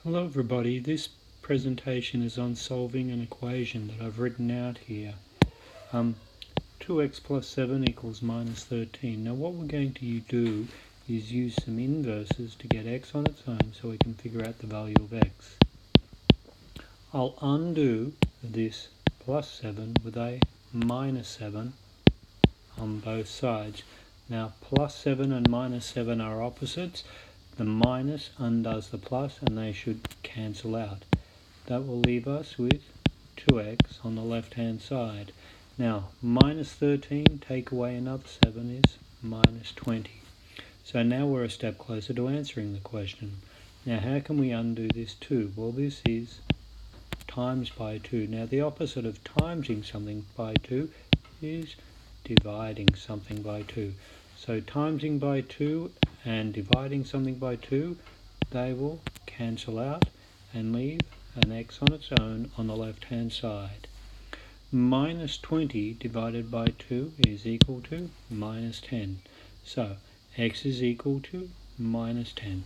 Hello everybody, this presentation is on solving an equation that I've written out here. 2x plus 7 equals minus 13. Now what we're going to do is use some inverses to get x on its own so we can figure out the value of x. I'll undo this plus 7 with a minus 7 on both sides. Now plus 7 and minus 7 are opposites. The minus undoes the plus and they should cancel out. That will leave us with 2x on the left hand side. Now minus 13, take away another 7 is minus 20. So now we're a step closer to answering the question. Now how can we undo this 2? Well, this is times by 2. Now the opposite of timesing something by 2 is dividing something by 2. So timesing by 2 and dividing something by 2, they will cancel out and leave an x on its own on the left hand side. Minus 20 divided by 2 is equal to minus 10. So x is equal to minus 10.